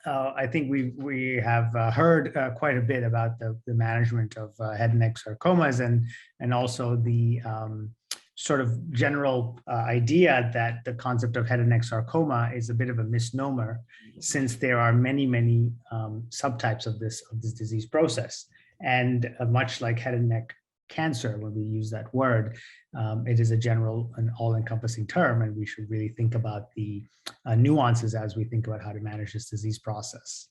I think we have heard quite a bit about the management of head and neck sarcomas, and also the sort of general idea that the concept of head and neck sarcoma is a bit of a misnomer, since there are many subtypes of this disease process, and much like head and neck cancer, when we use that word, it is a general and all-encompassing term, and we should really think about the nuances as we think about how to manage this disease process.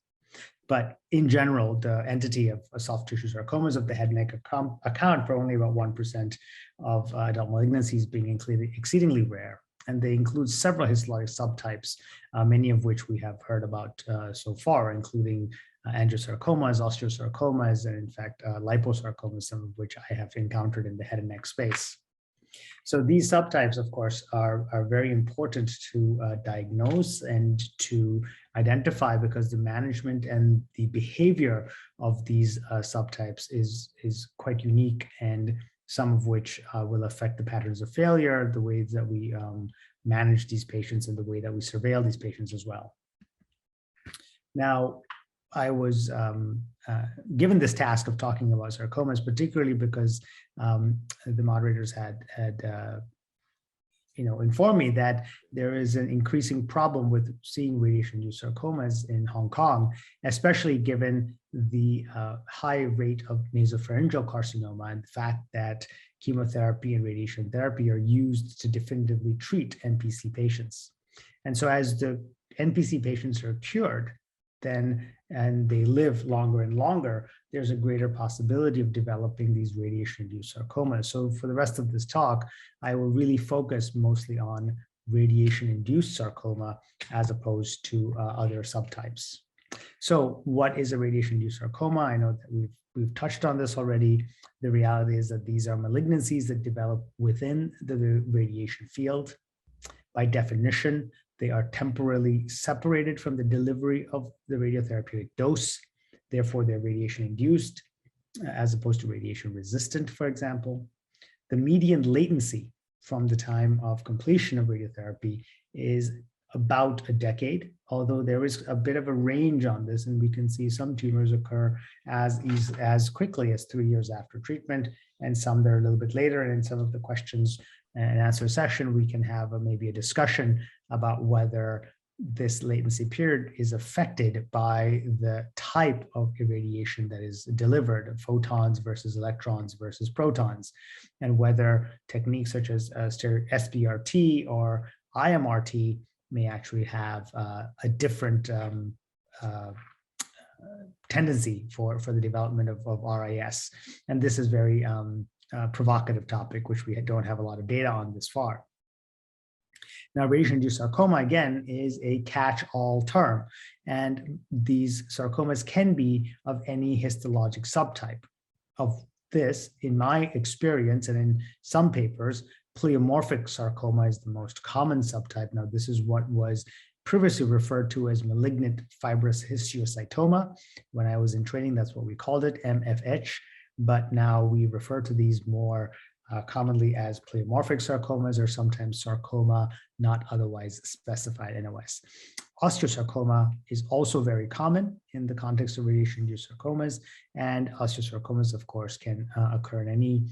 But in general, the entity of soft tissue sarcomas of the head and neck account for only about 1% of adult malignancies, being exceedingly rare. And they include several histologic subtypes, many of which we have heard about so far, including angiosarcomas, osteosarcomas, and in fact, liposarcomas, some of which I have encountered in the head and neck space. So these subtypes, of course, are very important to diagnose and to identify, because the management and the behavior of these subtypes is quite unique, and some of which will affect the patterns of failure, the ways that we manage these patients, and the way that we surveil these patients as well. Now, I was given this task of talking about sarcomas, particularly because the moderators had informed me that there is an increasing problem with seeing radiation-induced sarcomas in Hong Kong, especially given the high rate of nasopharyngeal carcinoma and the fact that chemotherapy and radiation therapy are used to definitively treat NPC patients. And so as the NPC patients are cured, and they live longer and longer, there's a greater possibility of developing these radiation-induced sarcomas. So for the rest of this talk, I will really focus mostly on radiation-induced sarcoma as opposed to other subtypes. So what is a radiation-induced sarcoma? I know that we've touched on this already. The reality is that these are malignancies that develop within the radiation field. By definition, they are temporarily separated from the delivery of the radiotherapeutic dose. Therefore, they're radiation-induced as opposed to radiation-resistant, for example. The median latency from the time of completion of radiotherapy is about a decade, although there is a bit of a range on this, and we can see some tumors occur as quickly as 3 years after treatment, and some that are a little bit later. And in some of the questions and answer session, we can have maybe a discussion about whether this latency period is affected by the type of irradiation that is delivered, photons versus electrons versus protons, and whether techniques such as SBRT or IMRT may actually have a different tendency for the development of RIS. And this is very provocative topic, which we don't have a lot of data on this far. Now, radiation-induced sarcoma, again, is a catch-all term, and these sarcomas can be of any histologic subtype. Of this, in my experience and in some papers, pleomorphic sarcoma is the most common subtype. Now, this is what was previously referred to as malignant fibrous histiocytoma. When I was in training, that's what we called it, MFH. But now we refer to these more commonly as pleomorphic sarcomas, or sometimes sarcoma not otherwise specified, NOS. Osteosarcoma is also very common in the context of radiation-induced sarcomas, and osteosarcomas, of course, can occur in any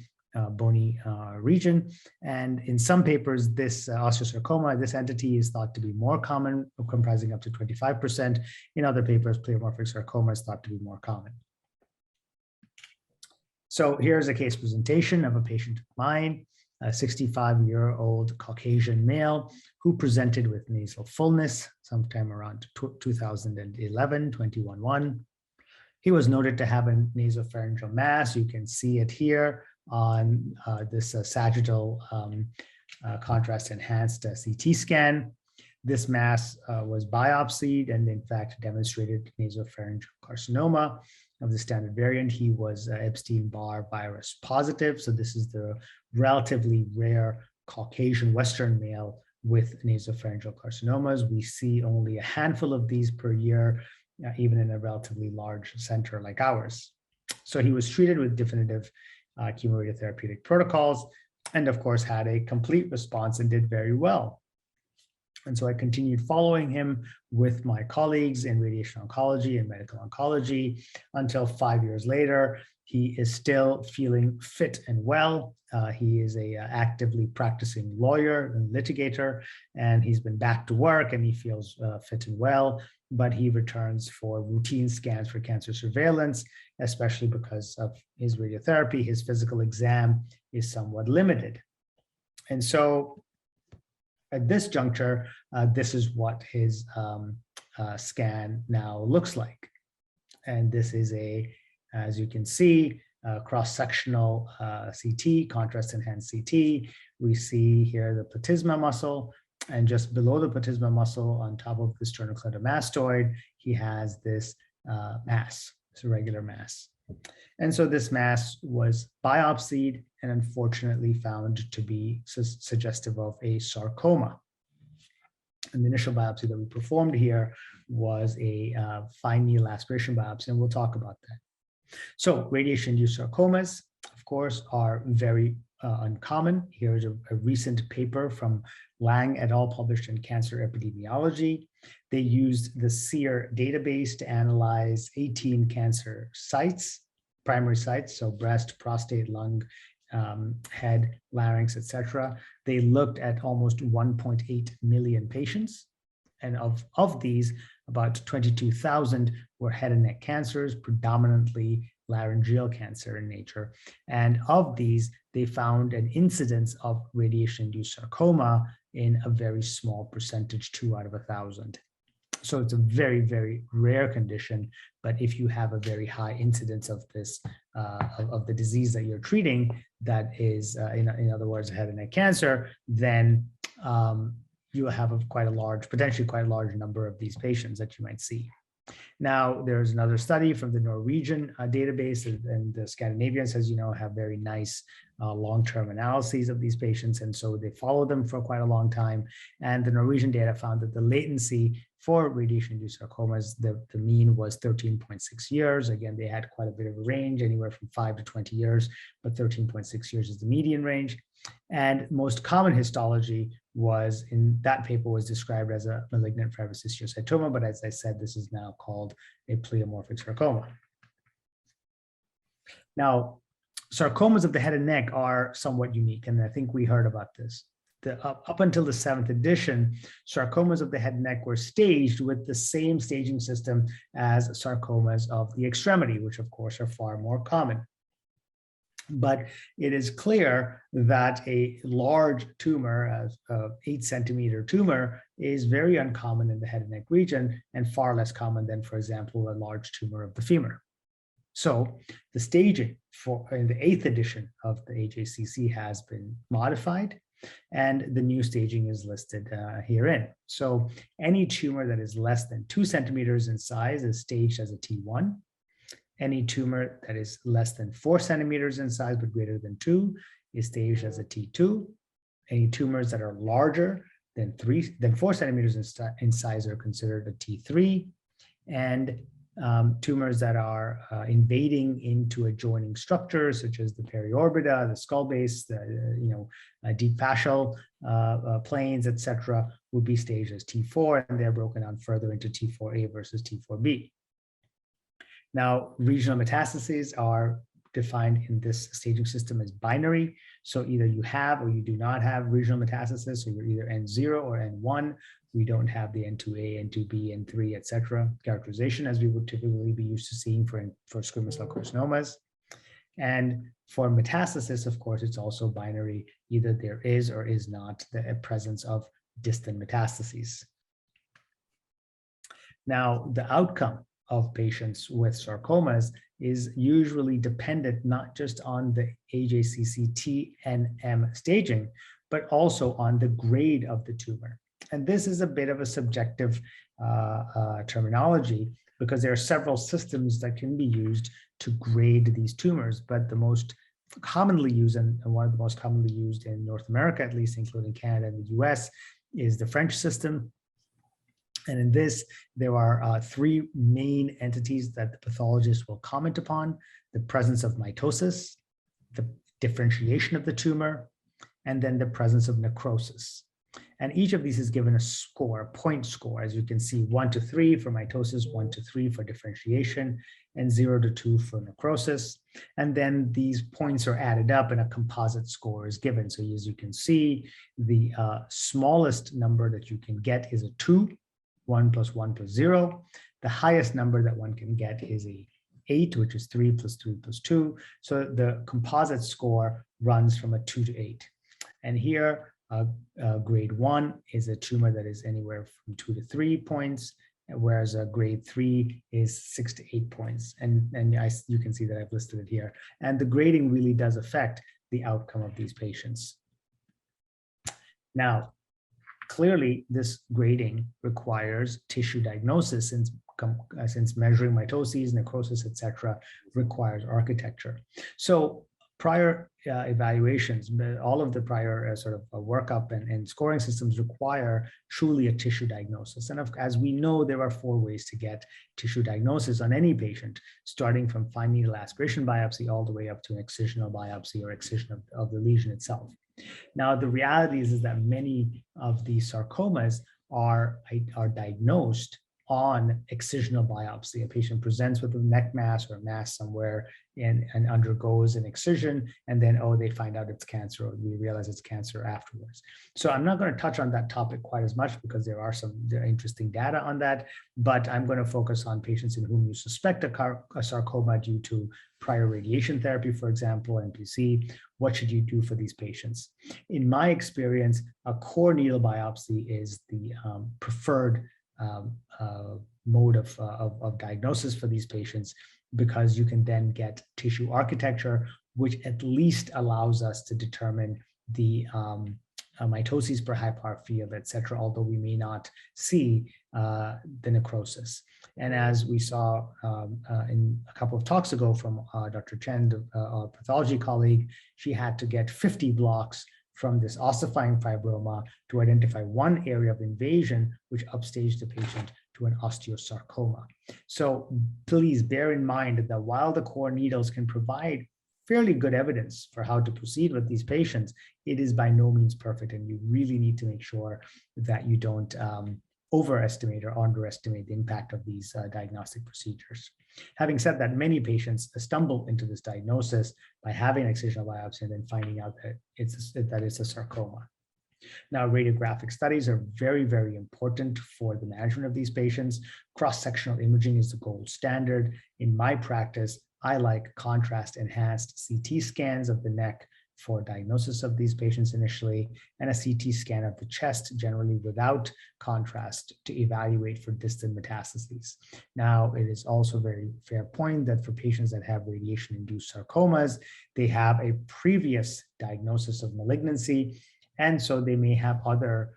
bony region. And in some papers, this osteosarcoma, this entity is thought to be more common, comprising up to 25%. In other papers, pleomorphic sarcoma is thought to be more common. So here's a case presentation of a patient of mine, a 65-year-old Caucasian male who presented with nasal fullness sometime around 2011, 21-1. He was noted to have a nasopharyngeal mass. You can see it here on this sagittal contrast-enhanced CT scan. This mass was biopsied and in fact demonstrated nasopharyngeal carcinoma of the standard variant. He was Epstein-Barr virus positive. So this is the relatively rare Caucasian Western male with nasopharyngeal carcinomas. We see only a handful of these per year, even in a relatively large center like ours. So he was treated with definitive chemoradiotherapeutic protocols, and of course had a complete response and did very well. And so I continued following him with my colleagues in radiation oncology and medical oncology until 5 years later. He is still feeling fit and well. He is a actively practicing lawyer and litigator, and he's been back to work and he feels fit and well, but he returns for routine scans for cancer surveillance, especially because of his radiotherapy. His physical exam is somewhat limited. And so at this juncture, this is what his scan now looks like. And this is a, as you can see, cross-sectional CT, contrast-enhanced CT. We see here the platysma muscle, and just below the platysma muscle, on top of the sternocleidomastoid, he has this mass, this irregular mass. And so this mass was biopsied and unfortunately found to be suggestive of a sarcoma. And the initial biopsy that we performed here was a fine needle aspiration biopsy, and we'll talk about that. So radiation-induced sarcomas, of course, are very uncommon. Here's a recent paper from Lang et al. Published in Cancer Epidemiology. They used the SEER database to analyze 18 cancer sites, primary sites, so breast, prostate, lung, head, larynx, etc. They looked at almost 1.8 million patients. And of these, about 22,000 were head and neck cancers, predominantly laryngeal cancer in nature. And of these, they found an incidence of radiation-induced sarcoma in a very small percentage, 2 out of 1,000. So it's a very, very rare condition. But if you have a very high incidence of this, of the disease that you're treating, that is, in other words, head and neck cancer, then you will have potentially quite a large number of these patients that you might see. Now, there's another study from the Norwegian database, and the Scandinavians, as you know, have very nice long-term analyses of these patients. And so they follow them for quite a long time. And the Norwegian data found that the latency for radiation-induced sarcomas, the mean was 13.6 years. Again, they had quite a bit of a range, anywhere from 5 to 20 years, but 13.6 years is the median range. And most common histology was, in that paper, was described as a malignant fibrous histiocytoma, but as I said, this is now called a pleomorphic sarcoma. Now, sarcomas of the head and neck are somewhat unique, and I think we heard about this. Up until the 7th edition, sarcomas of the head and neck were staged with the same staging system as sarcomas of the extremity, which of course are far more common. But it is clear that a large tumor, an 8-centimeter tumor, is very uncommon in the head and neck region and far less common than, for example, a large tumor of the femur. So the staging in the 8th edition of the AJCC has been modified, and the new staging is listed herein. So any tumor that is less than 2 centimeters in size is staged as a T1. Any tumor that is less than 4 centimeters in size but greater than 2 is staged as a T2. Any tumors that are larger than 4 centimeters in size are considered a T3. And tumors that are invading into adjoining structures, such as the periorbita, the skull base, the deep fascial planes, etc., would be staged as T4, and they're broken down further into T4A versus T4B. Now, regional metastases are defined in this staging system as binary. So either you have or you do not have regional metastasis, so you're either N0 or N1. We don't have the N2A, N2B, N3, etc. characterization as we would typically be used to seeing for squamous cell carcinomas. And for metastasis, of course, it's also binary. Either there is or is not the presence of distant metastases. Now, the outcome of patients with sarcomas is usually dependent not just on the AJCC TNM staging, but also on the grade of the tumor. And this is a bit of a subjective terminology, because there are several systems that can be used to grade these tumors, but the most commonly used, and one of the most commonly used in North America, at least including Canada and the US, is the French system. And in this, there are 3 main entities that the pathologist will comment upon: the presence of mitosis, the differentiation of the tumor, and then the presence of necrosis. And each of these is given a score, a point score, as you can see, 1 to 3 for mitosis, 1 to 3 for differentiation, and 0 to 2 for necrosis. And then these points are added up and a composite score is given. So as you can see, the smallest number that you can get is a 2, 1 plus 1 plus 0. The highest number that one can get is a 8, which is 3 plus 3 plus 2. So the composite score runs from a 2 to 8. And here, grade 1 is a tumor that is anywhere from 2 to 3 points, whereas a grade 3 is 6 to 8 points. And you can see that I've listed it here. And the grading really does affect the outcome of these patients. Now, clearly, this grading requires tissue diagnosis since measuring mitoses, necrosis, etc., requires architecture. So prior evaluations, all of the prior sort of workup and scoring systems require truly a tissue diagnosis. And as we know, there are 4 ways to get tissue diagnosis on any patient, starting from fine needle aspiration biopsy all the way up to an excisional biopsy or excision of the lesion itself. Now, the reality is that many of these sarcomas are diagnosed on excisional biopsy. A patient presents with a neck mass or a mass somewhere and undergoes an excision, and then, oh, they find out it's cancer, or we realize it's cancer afterwards. So I'm not going to touch on that topic quite as much because there are interesting data on that, but I'm going to focus on patients in whom you suspect a sarcoma due to prior radiation therapy, for example, NPC. What should you do for these patients? In my experience, a core needle biopsy is the preferred mode of diagnosis for these patients, because you can then get tissue architecture, which at least allows us to determine the mitoses per high power field, et cetera, although we may not see the necrosis. And as we saw in a couple of talks ago from Dr. Chen, our pathology colleague, she had to get 50 blocks from this ossifying fibroma to identify one area of invasion, which upstaged the patient to an osteosarcoma. So please bear in mind that while the core needles can provide fairly good evidence for how to proceed with these patients, it is by no means perfect, and you really need to make sure that you don't overestimate or underestimate the impact of these diagnostic procedures. Having said that, many patients stumble into this diagnosis by having an excisional biopsy and then finding out that it's a sarcoma. Now, radiographic studies are very, very important for the management of these patients. Cross-sectional imaging is the gold standard. In my practice, I like contrast-enhanced CT scans of the neck for diagnosis of these patients initially, and a CT scan of the chest, generally without contrast, to evaluate for distant metastases. Now, it is also a very fair point that for patients that have radiation-induced sarcomas, they have a previous diagnosis of malignancy, and so they may have other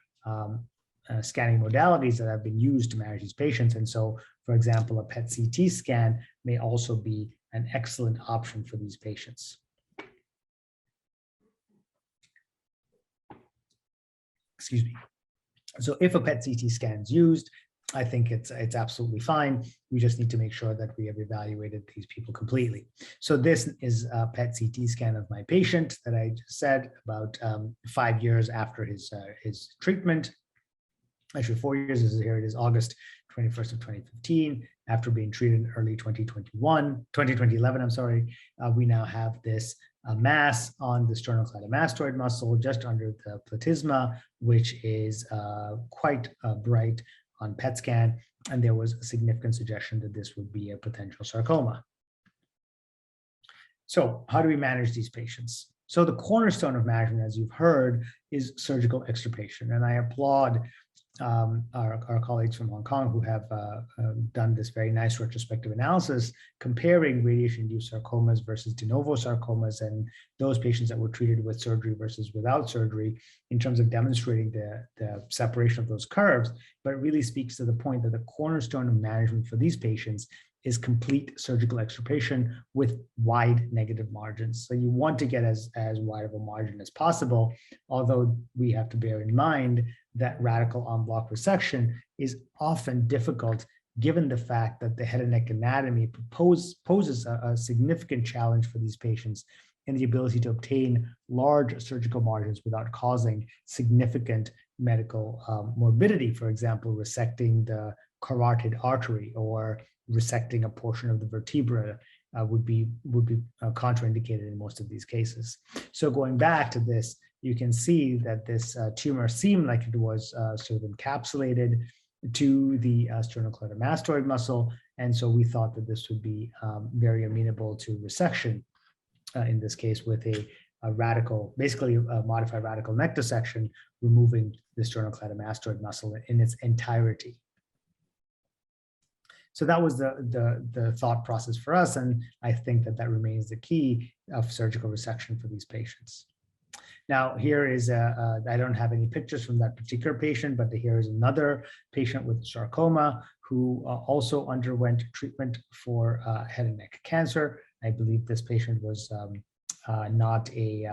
scanning modalities that have been used to manage these patients. And so, for example, a PET-CT scan may also be an excellent option for these patients. Excuse me. So if a PET-CT scan is used, I think it's absolutely fine. We just need to make sure that we have evaluated these people completely. So this is a PET-CT scan of my patient that I just said about 5 years after his treatment. Actually, 4 years. Here it is, August 21st of 2015. After being treated in early 2011, I'm sorry, we now have this mass on the sternocleidomastoid muscle just under the platysma, which is quite bright on PET scan, and there was a significant suggestion that this would be a potential sarcoma. So how do we manage these patients? So the cornerstone of management, as you've heard, is surgical extirpation, and I applaud our colleagues from Hong Kong who have done this very nice retrospective analysis comparing radiation-induced sarcomas versus de novo sarcomas and those patients that were treated with surgery versus without surgery in terms of demonstrating the separation of those curves, but it really speaks to the point that the cornerstone of management for these patients is complete surgical extirpation with wide negative margins. So you want to get as wide of a margin as possible, although we have to bear in mind that radical en bloc resection is often difficult given the fact that the head and neck anatomy poses a significant challenge for these patients in the ability to obtain large surgical margins without causing significant medical morbidity, for example, resecting the carotid artery or resecting a portion of the vertebra would be contraindicated in most of these cases. So going back to this, you can see that this tumor seemed like it was sort of encapsulated to the sternocleidomastoid muscle, and so we thought that this would be very amenable to resection in this case with a radical, basically a modified radical neck dissection, removing the sternocleidomastoid muscle in its entirety. So that was the thought process for us, and I think that that remains the key of surgical resection for these patients. Now, here is I don't have any pictures from that particular patient, but here is another patient with sarcoma who also underwent treatment for head and neck cancer. I believe this patient was not a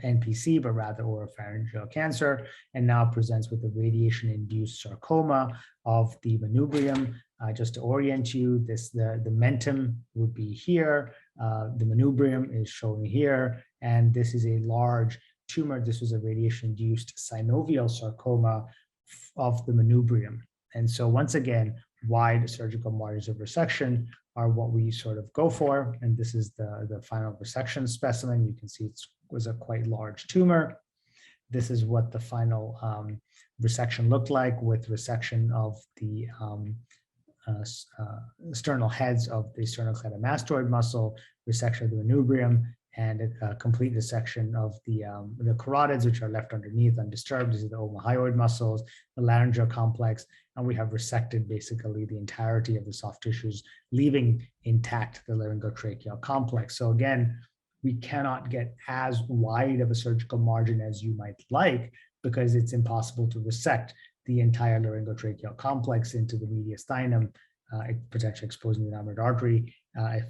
NPC, but rather oropharyngeal cancer, and now presents with a radiation-induced sarcoma of the manubrium. Just to orient you, the mentum would be here, the manubrium is shown here, and this is a large tumor. This was a radiation-induced synovial sarcoma of the manubrium. And so once again, wide surgical margins of resection are what we sort of go for. And this is the final resection specimen. You can see it was a quite large tumor. This is what the final resection looked like, with resection of the sternal heads of the sternocleidomastoid muscle, resection of the manubrium, and a complete dissection of the carotids, which are left underneath undisturbed. These are the omohyoid muscles, the laryngeal complex, and we have resected basically the entirety of the soft tissues, leaving intact the laryngotracheal complex. So again, we cannot get as wide of a surgical margin as you might like, because it's impossible to resect the entire laryngotracheal complex into the mediastinum, potentially exposing the innominate artery,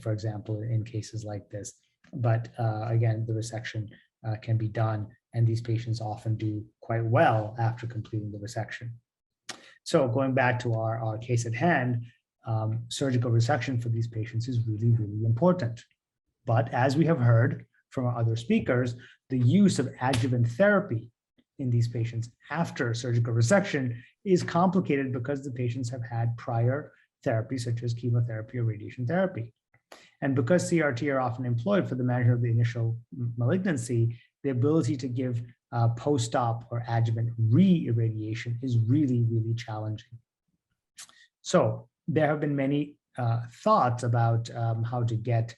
for example, in cases like this. But again, the resection can be done, and these patients often do quite well after completing the resection. So going back to our case at hand, surgical resection for these patients is really, really important. But as we have heard from our other speakers, the use of adjuvant therapy in these patients after surgical resection is complicated because the patients have had prior therapy, such as chemotherapy or radiation therapy. And because CRT are often employed for the management of the initial malignancy, the ability to give post-op or adjuvant re-irradiation is really, really challenging. So there have been many thoughts about how to get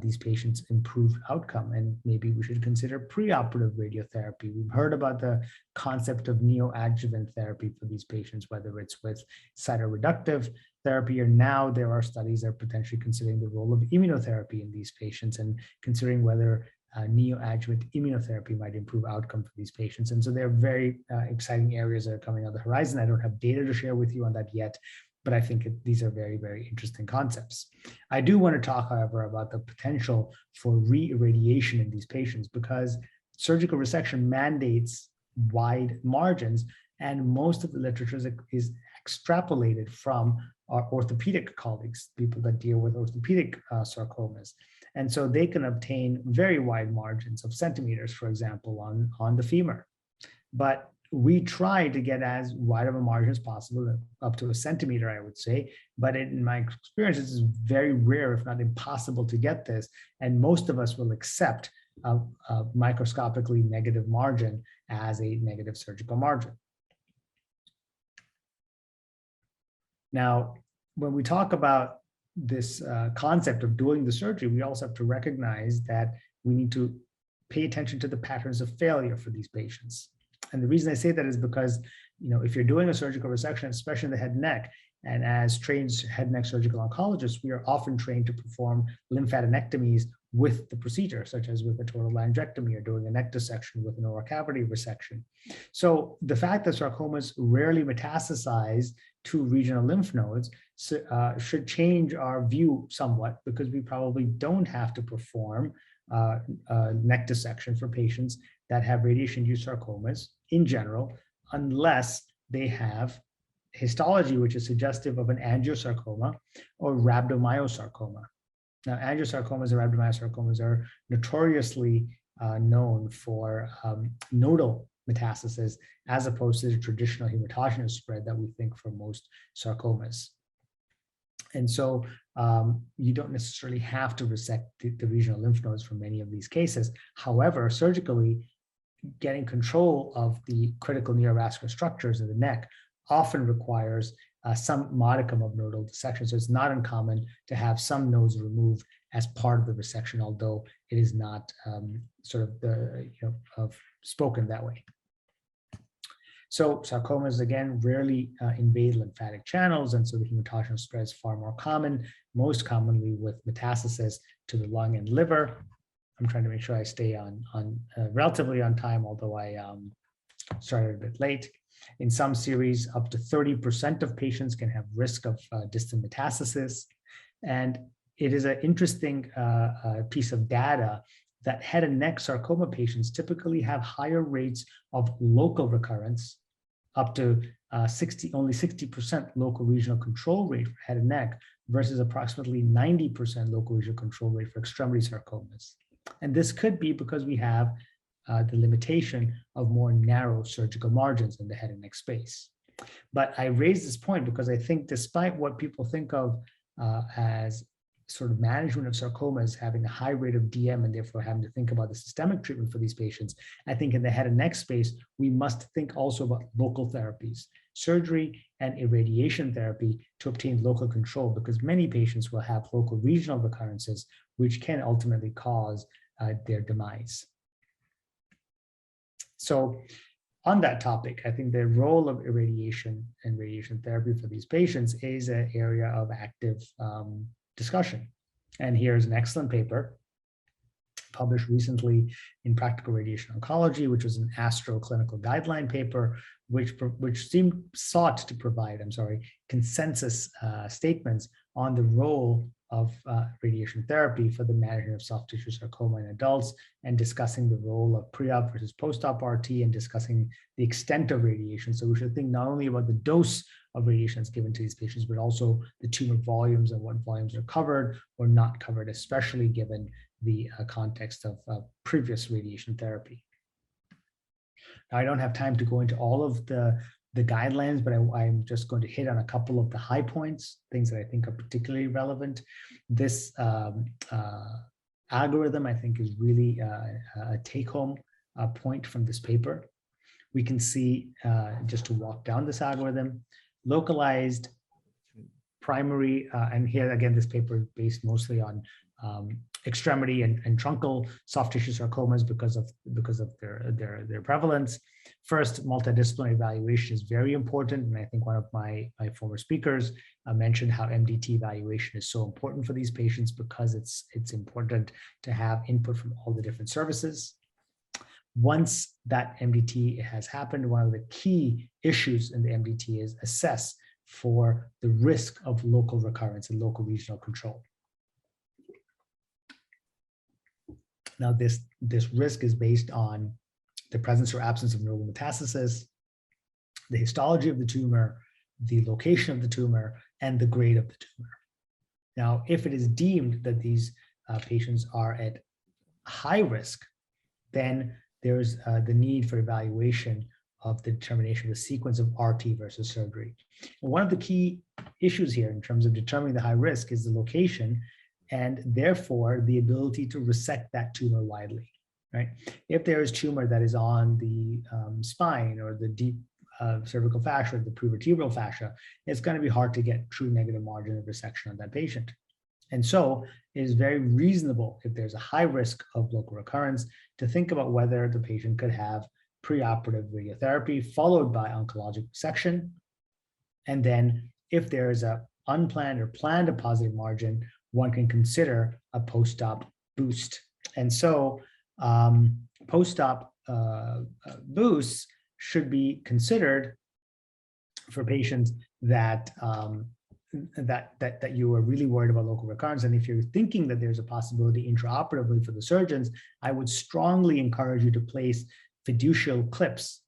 these patients improved outcome, and maybe we should consider preoperative radiotherapy. We've heard about the concept of neoadjuvant therapy for these patients, whether it's with cytoreductive therapy, or now there are studies that are potentially considering the role of immunotherapy in these patients and considering whether neoadjuvant immunotherapy might improve outcome for these patients. And so there are very exciting areas that are coming on the horizon. I don't have data to share with you on that yet, but I think these are very, very interesting concepts. I do want to talk, however, about the potential for re-irradiation in these patients, because surgical resection mandates wide margins, and most of the literature is extrapolated from our orthopedic colleagues, people that deal with orthopedic sarcomas. And so they can obtain very wide margins of centimeters, for example, on the femur. But we try to get as wide of a margin as possible, up to a centimeter, I would say. But in my experience, it's very rare, if not impossible, to get this. And most of us will accept a microscopically negative margin as a negative surgical margin. Now, when we talk about this concept of doing the surgery, we also have to recognize that we need to pay attention to the patterns of failure for these patients. And the reason I say that is because, if you're doing a surgical resection, especially in the head and neck, and as trained head and neck surgical oncologists, we are often trained to perform lymphadenectomies with the procedure, such as with a total laryngectomy or doing a neck dissection with an oral cavity resection. So the fact that sarcomas rarely metastasize to regional lymph nodes should change our view somewhat, because we probably don't have to perform neck dissection for patients that have radiation-induced sarcomas in general, unless they have histology which is suggestive of an angiosarcoma or rhabdomyosarcoma. Now, angiosarcomas and rhabdomyosarcomas are notoriously known for nodal metastasis, as opposed to the traditional hematogenous spread that we think for most sarcomas. And so you don't necessarily have to resect the regional lymph nodes for many of these cases. However, surgically, getting control of the critical neurovascular structures in the neck often requires some modicum of nodal dissection. So it's not uncommon to have some nodes removed as part of the resection, although it is not spoken that way. So sarcomas, again, rarely invade lymphatic channels, and so the hematogenous spread is far more common, most commonly with metastasis to the lung and liver. I'm trying to make sure I stay on relatively on time, although I started a bit late. In some series, up to 30% of patients can have risk of distant metastasis. And it is an interesting piece of data that head and neck sarcoma patients typically have higher rates of local recurrence, up to only 60% local regional control rate for head and neck versus approximately 90% local regional control rate for extremity sarcomas. And this could be because we have the limitation of more narrow surgical margins in the head and neck space. But I raise this point because I think despite what people think of as sort of management of sarcomas having a high rate of DM and therefore having to think about the systemic treatment for these patients, I think in the head and neck space, we must think also about local therapies, surgery and irradiation therapy to obtain local control, because many patients will have local regional recurrences, which can ultimately cause their demise. So on that topic, I think the role of irradiation and radiation therapy for these patients is an area of active discussion. And here's an excellent paper published recently in Practical Radiation Oncology, which was an ASTRO clinical guideline paper, which sought to provide, consensus statements on the role of radiation therapy for the management of soft tissue sarcoma in adults, and discussing the role of pre-op versus post-op RT, and discussing the extent of radiation. So we should think not only about the dose of radiation that's given to these patients, but also the tumor volumes and what volumes are covered or not covered, especially given the context of previous radiation therapy. Now, I don't have time to go into all of the guidelines, but I'm just going to hit on a couple of the high points, things that I think are particularly relevant. This algorithm, I think, is really a take-home point from this paper. We can see, just to walk down this algorithm, localized, primary, and here again, this paper is based mostly on extremity and truncal soft tissue sarcomas because of their prevalence. First, multidisciplinary evaluation is very important, and I think one of my former speakers mentioned how MDT evaluation is so important for these patients because it's important to have input from all the different services. Once that MDT has happened, one of the key issues in the MDT is assess for the risk of local recurrence and local regional control. Now, this risk is based on the presence or absence of nodal metastasis, the histology of the tumor, the location of the tumor, and the grade of the tumor. Now, if it is deemed that these patients are at high risk, then there's the need for evaluation of the determination of the sequence of RT versus surgery. And one of the key issues here in terms of determining the high risk is the location, and therefore the ability to resect that tumor widely, right? If there is tumor that is on the spine or the deep cervical fascia, or the prevertebral fascia, it's going to be hard to get true negative margin of resection on that patient. And so it is very reasonable, if there's a high risk of local recurrence, to think about whether the patient could have preoperative radiotherapy followed by oncologic resection. And then if there is a unplanned or planned a positive margin, one can consider a post-op boost. And so post-op boosts should be considered for patients that you are really worried about local recurrence. And if you're thinking that there's a possibility intraoperatively for the surgeons, I would strongly encourage you to place fiducial clips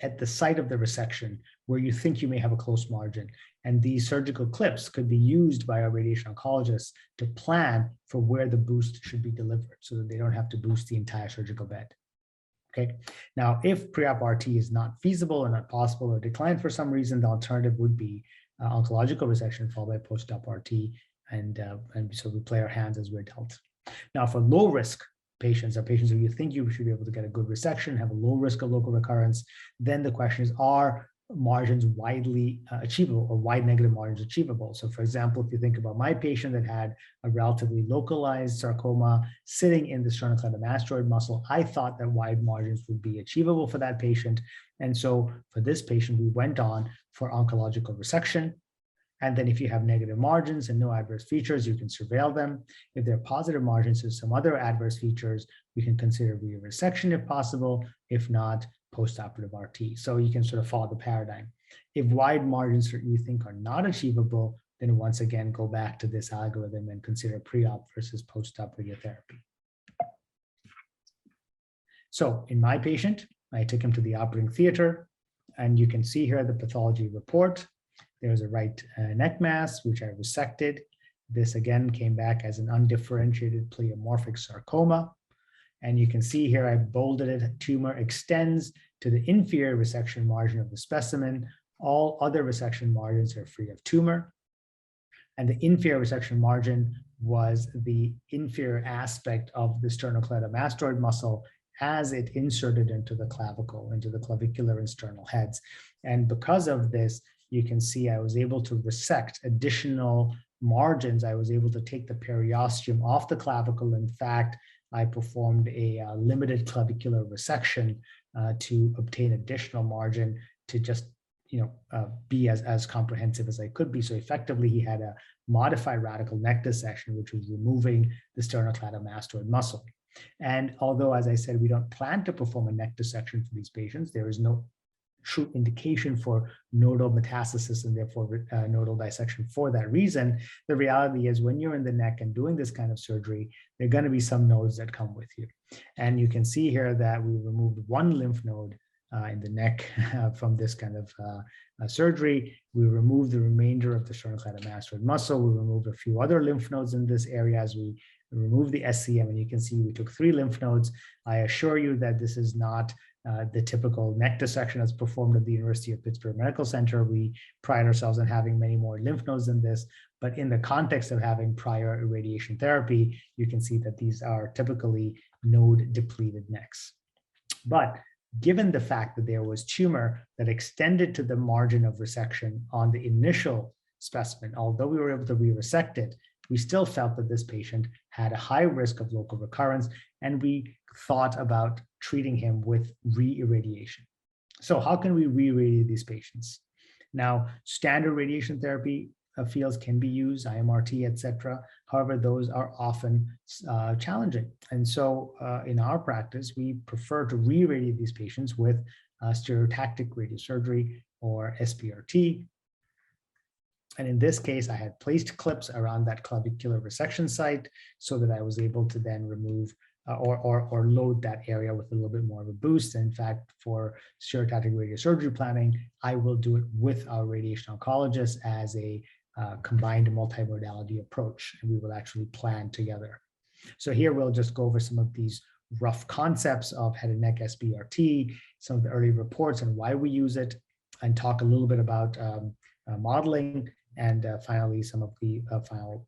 at the site of the resection where you think you may have a close margin. And these surgical clips could be used by our radiation oncologists to plan for where the boost should be delivered so that they don't have to boost the entire surgical bed. Okay. Now, if pre-op RT is not feasible or not possible or declined for some reason, the alternative would be oncological resection followed by post-op RT. And so we play our hands as we're dealt. Now, for low risk patients or patients who you think you should be able to get a good resection, have a low risk of local recurrence, then the question is, are margins widely achievable or wide negative margins achievable? So for example, if you think about my patient that had a relatively localized sarcoma sitting in the sternocleidomastoid muscle, I thought that wide margins would be achievable for that patient. And so for this patient, we went on for oncological resection. And then if you have negative margins and no adverse features, you can surveil them. If there are positive margins and some other adverse features, we can consider re-resection if possible. If not, postoperative RT. So you can sort of follow the paradigm. If wide margins you think are not achievable, then once again, go back to this algorithm and consider pre-op versus post-op radiotherapy. So in my patient, I took him to the operating theater, and you can see here the pathology report. There's a right neck mass, which I resected. This again came back as an undifferentiated pleomorphic sarcoma. And you can see here, I bolded it, tumor extends to the inferior resection margin of the specimen. All other resection margins are free of tumor. And the inferior resection margin was the inferior aspect of the sternocleidomastoid muscle as it inserted into the clavicle, into the clavicular and sternal heads. And because of this, you can see I was able to resect additional margins. I was able to take the periosteum off the clavicle. In fact, I performed a limited clavicular resection to obtain additional margin to just be as comprehensive as I could be. So effectively, he had a modified radical neck dissection, which was removing the sternocleidomastoid muscle. And although, as I said, we don't plan to perform a neck dissection for these patients, there is no true indication for nodal metastasis and therefore nodal dissection for that reason. The reality is when you're in the neck and doing this kind of surgery, there are going to be some nodes that come with you. And you can see here that we removed one lymph node in the neck from this kind of surgery. We removed the remainder of the sternocleidomastoid muscle. We removed a few other lymph nodes in this area as we removed the SCM, and you can see we took 3 lymph nodes. I assure you that this is not the typical neck dissection that's performed at the University of Pittsburgh Medical Center. We pride ourselves on having many more lymph nodes than this, but in the context of having prior irradiation therapy, you can see that these are typically node depleted necks. But given the fact that there was tumor that extended to the margin of resection on the initial specimen, although we were able to re-resect it, we still felt that this patient had a high risk of local recurrence, and we thought about treating him with re-irradiation. So how can we re-irradiate these patients? Now, standard radiation therapy fields can be used, IMRT, etc. However, those are often challenging. And so in our practice, we prefer to re-irradiate these patients with stereotactic radiosurgery or SBRT. And in this case, I had placed clips around that clavicular resection site so that I was able to then remove or load that area with a little bit more of a boost. In fact, for stereotactic radiosurgery planning, I will do it with our radiation oncologist as a combined multimodality approach, and we will actually plan together. So here we'll just go over some of these rough concepts of head and neck SBRT, some of the early reports and why we use it, and talk a little bit about modeling, and finally some of the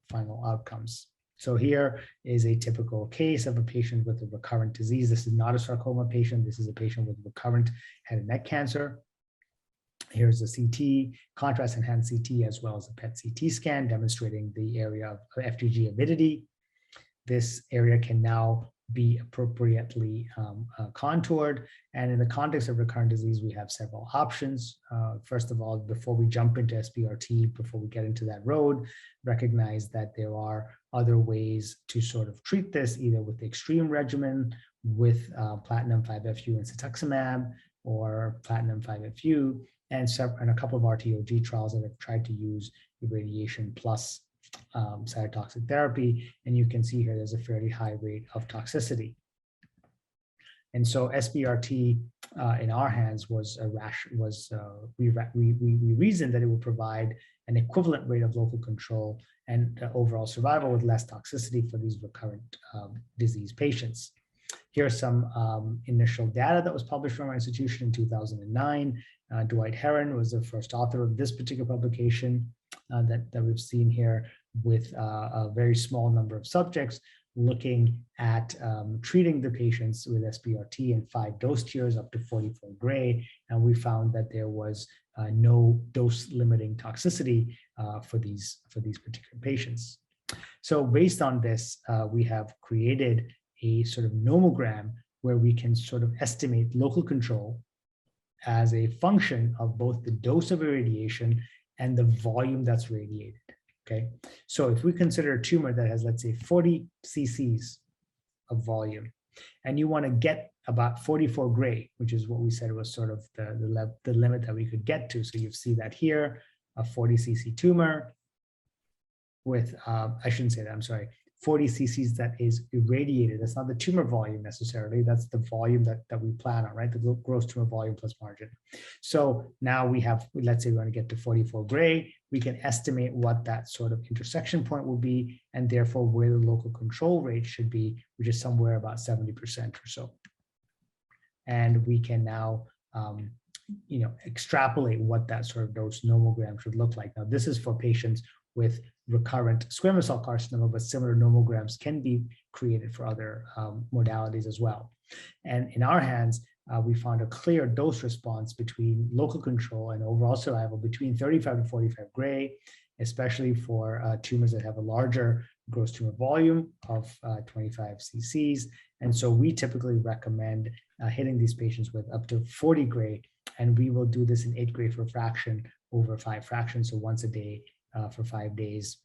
final outcomes. So here is a typical case of a patient with a recurrent disease. This is not a sarcoma patient. This is a patient with recurrent head and neck cancer. Here's a CT, contrast enhanced CT, as well as a PET CT scan demonstrating the area of FDG avidity. This area can now be appropriately contoured. And in the context of recurrent disease, we have several options. First of all, before we jump into SBRT, before we get into that road, recognize that there are other ways to sort of treat this, either with the extreme regimen with platinum 5-FU and cetuximab, or platinum 5-FU, and a couple of RTOG trials that have tried to use irradiation plus cytotoxic therapy, and you can see here there's a fairly high rate of toxicity. And so SBRT in our hands was we reasoned that it would provide an equivalent rate of local control and overall survival with less toxicity for these recurrent disease patients. Here's some initial data that was published from our institution in 2009. Dwight Heron was the first author of this particular publication that we've seen here, with a very small number of subjects, looking at treating the patients with SBRT in 5 dose tiers up to 44 gray. And we found that there was no dose-limiting toxicity for these particular patients. So based on this, we have created a sort of nomogram where we can sort of estimate local control as a function of both the dose of irradiation and the volume that's radiated. Okay, so if we consider a tumor that has, let's say, 40 cc's of volume, and you want to get about 44 gray, which is what we said was sort of the limit that we could get to. So you see that here, a 40 cc tumor with, I shouldn't say that, I'm sorry, 40 cc's that is irradiated. That's not the tumor volume necessarily, that's the volume that we plan on, right? The gross tumor volume plus margin. So now we have, let's say we want to get to 44 gray, we can estimate what that sort of intersection point will be, and therefore where the local control rate should be, which is somewhere about 70% or so. And we can now extrapolate what that sort of dose nomogram should look like. Now, this is for patients with recurrent squamous cell carcinoma, but similar nomograms can be created for other modalities as well. And in our hands, we found a clear dose response between local control and overall survival between 35 to 45 gray, especially for tumors that have a larger gross tumor volume of 25 cc's. And so we typically recommend hitting these patients with up to 40 gray, and we will do this in 8 gray for fraction over 5 fractions, so once a day for 5 days,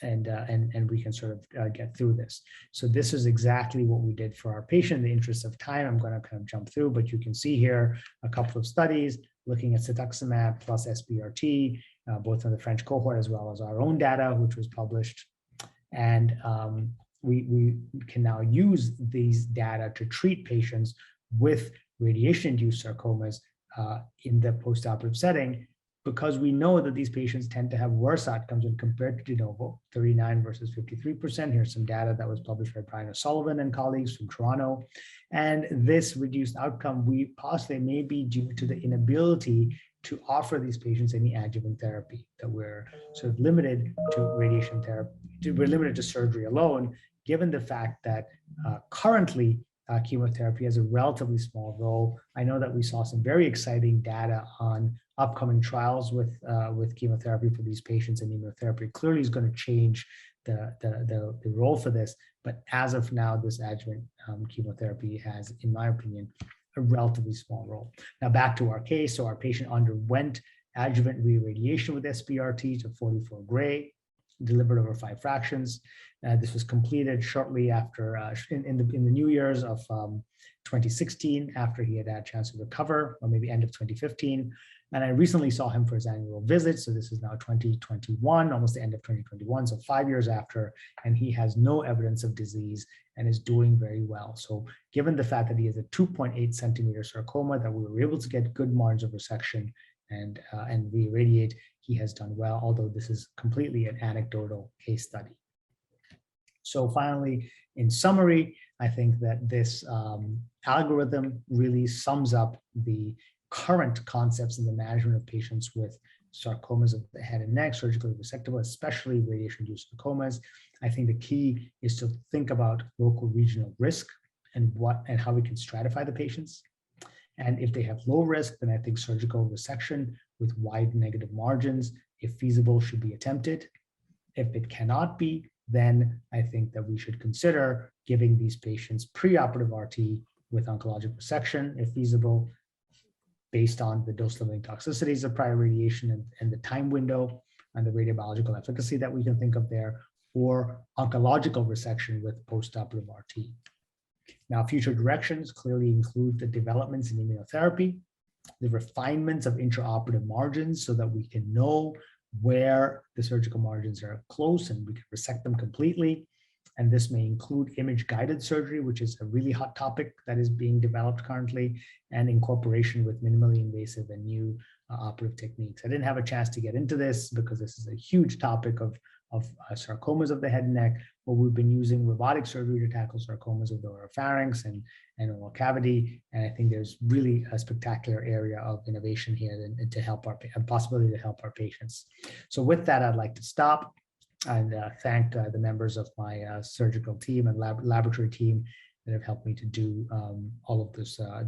and we can sort of get through this. So this is exactly what we did for our patient. In the interest of time, I'm going to kind of jump through, but you can see here a couple of studies looking at cetuximab plus SBRT, both on the French cohort as well as our own data, which was published. And we can now use these data to treat patients with radiation-induced sarcomas in the postoperative setting, because we know that these patients tend to have worse outcomes when compared to de novo, 39 versus 53%. Here's some data that was published by Brian O'Sullivan and colleagues from Toronto. And this reduced outcome, we possibly may be due to the inability to offer these patients any adjuvant therapy, that we're sort of limited to radiation therapy, we're limited to surgery alone, given the fact that currently chemotherapy has a relatively small role. I know that we saw some very exciting data on upcoming trials with chemotherapy for these patients, and immunotherapy clearly is going to change the role for this. But as of now, this adjuvant chemotherapy has, in my opinion, a relatively small role. Now back to our case. So our patient underwent adjuvant re-irradiation with SBRT to 44 gray, delivered over 5 fractions. This was completed shortly after, in the new years of 2016, after he had had a chance to recover, or maybe end of 2015. And I recently saw him for his annual visit. So this is now 2021, almost the end of 2021. So 5 years after, and he has no evidence of disease and is doing very well. So given the fact that he has a 2.8 centimeter sarcoma, that we were able to get good margins of resection and re-irradiate, he has done well, although this is completely an anecdotal case study. So finally, in summary, I think that this algorithm really sums up the current concepts in the management of patients with sarcomas of the head and neck, surgically resectable, especially radiation-induced sarcomas. I think the key is to think about local regional risk and how we can stratify the patients. And if they have low risk, then I think surgical resection with wide negative margins, if feasible, should be attempted. If it cannot be, then I think that we should consider giving these patients preoperative RT with oncologic resection, if feasible, based on the dose-limiting toxicities of prior radiation and the time window and the radiobiological efficacy that we can think of there, or oncological resection with postoperative RT. Now, future directions clearly include the developments in immunotherapy, the refinements of intraoperative margins so that we can know where the surgical margins are close and we can resect them completely. And this may include image-guided surgery, which is a really hot topic that is being developed currently, and incorporation with minimally invasive and new operative techniques. I didn't have a chance to get into this because this is a huge topic of of sarcomas of the head and neck, where we've been using robotic surgery to tackle sarcomas of the oropharynx and oral cavity. And I think there's really a spectacular area of innovation here and to help our possibility to help our patients. So with that, I'd like to stop and thank the members of my surgical team and laboratory team that have helped me to do all of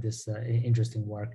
this interesting work.